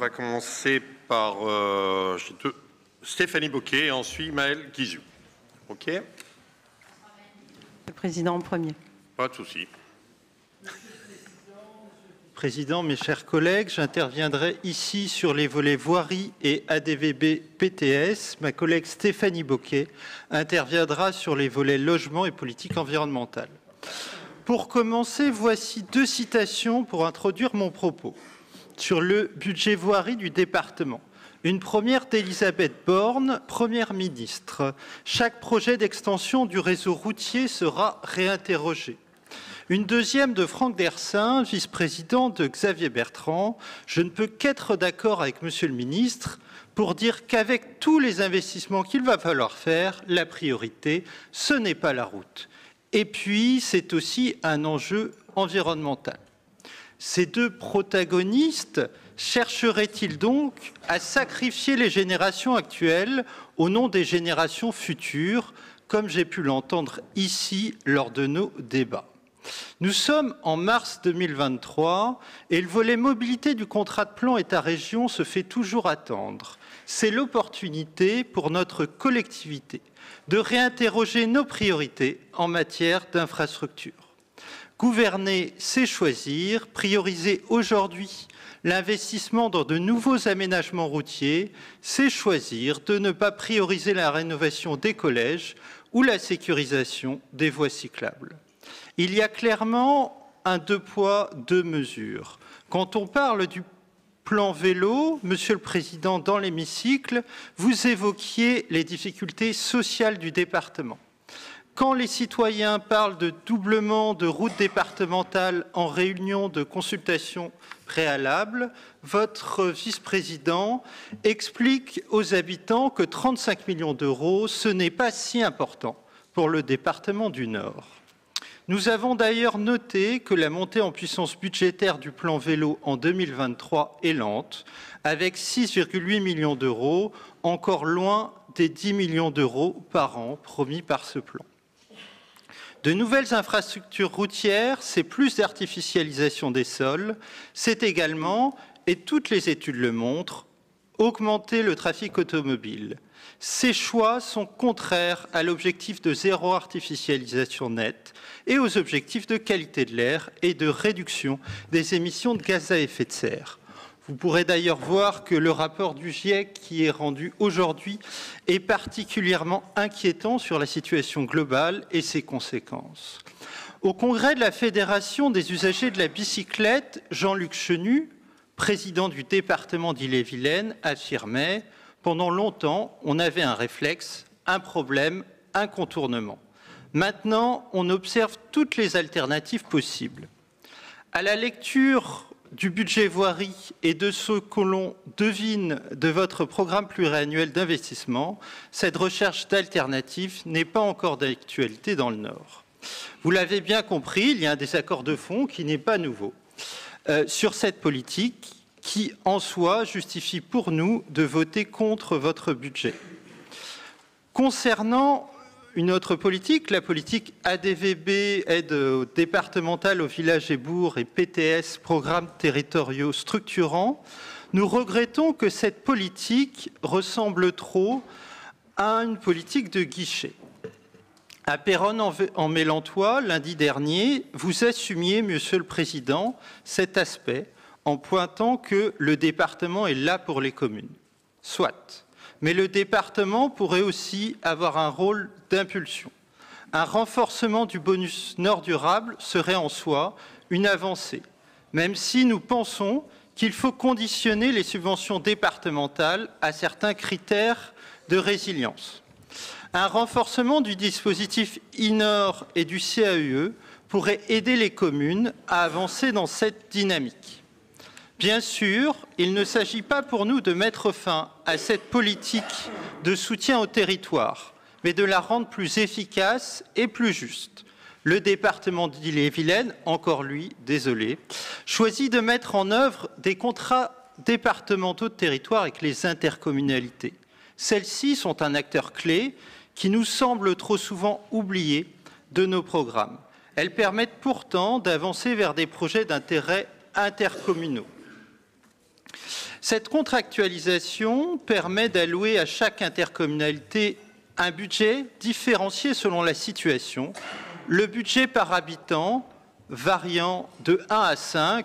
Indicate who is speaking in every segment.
Speaker 1: va commencer par Stéphanie Bocquet et ensuite Maël Guizou. OK.
Speaker 2: Le président en premier.
Speaker 1: Pas de souci.
Speaker 3: Président, mes chers collègues, j'interviendrai ici sur les volets voirie et ADVB PTS. Ma collègue Stéphanie Bocquet interviendra sur les volets logement et politique environnementale. Pour commencer, voici 2 citations pour introduire mon propos. Sur le budget voirie du département. Une première d'Elisabeth Borne, Première ministre. Chaque projet d'extension du réseau routier sera réinterrogé. Une deuxième de Franck Dersin, vice-président de Xavier Bertrand. Je ne peux qu'être d'accord avec Monsieur le ministre pour dire qu'avec tous les investissements qu'il va falloir faire, la priorité, ce n'est pas la route. Et puis, c'est aussi un enjeu environnemental. Ces 2 protagonistes chercheraient-ils donc à sacrifier les générations actuelles au nom des générations futures, comme j'ai pu l'entendre ici lors de nos débats? Nous sommes en mars 2023 et le volet mobilité du contrat de plan État-région se fait toujours attendre. C'est l'opportunité pour notre collectivité de réinterroger nos priorités en matière d'infrastructure. Gouverner, c'est choisir. Prioriser aujourd'hui l'investissement dans de nouveaux aménagements routiers, c'est choisir de ne pas prioriser la rénovation des collèges ou la sécurisation des voies cyclables. Il y a clairement un 2 poids, 2 mesures. Quand on parle du plan vélo, Monsieur le Président, dans l'hémicycle, vous évoquiez les difficultés sociales du département. Quand les citoyens parlent de doublement de routes départementales en réunion de consultation préalable, votre vice-président explique aux habitants que 35 millions d'euros, ce n'est pas si important pour le département du Nord. Nous avons d'ailleurs noté que la montée en puissance budgétaire du plan vélo en 2023 est lente, avec 6,8 millions d'euros, encore loin des 10 millions d'euros par an promis par ce plan. De nouvelles infrastructures routières, c'est plus d'artificialisation des sols, c'est également, et toutes les études le montrent, augmenter le trafic automobile. Ces choix sont contraires à l'objectif de zéro artificialisation nette et aux objectifs de qualité de l'air et de réduction des émissions de gaz à effet de serre. Vous pourrez d'ailleurs voir que le rapport du GIEC qui est rendu aujourd'hui est particulièrement inquiétant sur la situation globale et ses conséquences. Au congrès de la Fédération des usagers de la bicyclette, Jean-Luc Chenu, président du département d'Ille-et-Vilaine, affirmait « Pendant longtemps, on avait un réflexe, un problème, un contournement. Maintenant, on observe toutes les alternatives possibles. » À la lecture du budget voirie et de ce que l'on devine de votre programme pluriannuel d'investissement, cette recherche d'alternatives n'est pas encore d'actualité dans le Nord. Vous l'avez bien compris, il y a un désaccord de fond qui n'est pas nouveau sur cette politique qui, en soi, justifie pour nous de voter contre votre budget. Concernant une autre politique, la politique ADVB, aide départementale aux villages et bourgs, et PTS, programmes territoriaux structurants, nous regrettons que cette politique ressemble trop à une politique de guichet. À Péronne-en-Mélantois, lundi dernier, vous assumiez, Monsieur le Président, cet aspect en pointant que le département est là pour les communes. Soit. Mais le département pourrait aussi avoir un rôle d'impulsion. Un renforcement du bonus Nord durable serait en soi une avancée, même si nous pensons qu'il faut conditionner les subventions départementales à certains critères de résilience. Un renforcement du dispositif INOR et du CAUE pourrait aider les communes à avancer dans cette dynamique. Bien sûr, il ne s'agit pas pour nous de mettre fin à cette politique de soutien au territoire, mais de la rendre plus efficace et plus juste. Le département d'Ille-et-Vilaine, encore lui, désolé, choisit de mettre en œuvre des contrats départementaux de territoire avec les intercommunalités. Celles-ci sont un acteur clé qui nous semble trop souvent oublié de nos programmes. Elles permettent pourtant d'avancer vers des projets d'intérêt intercommunaux. Cette contractualisation permet d'allouer à chaque intercommunalité un budget différencié selon la situation, le budget par habitant variant de 1 à 5,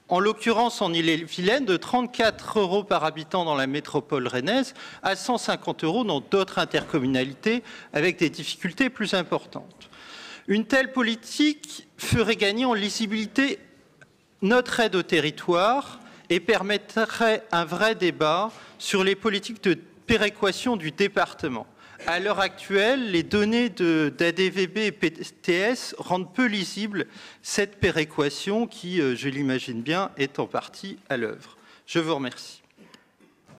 Speaker 3: en l'occurrence en Ille-et-Vilaine, de 34 € par habitant dans la métropole rennaise à 150 € dans d'autres intercommunalités avec des difficultés plus importantes. Une telle politique ferait gagner en lisibilité notre aide au territoire et permettrait un vrai débat sur les politiques de péréquation du département. À l'heure actuelle, les données d'ADVB et PTS rendent peu lisible cette péréquation qui, je l'imagine bien, est en partie à l'œuvre. Je vous remercie.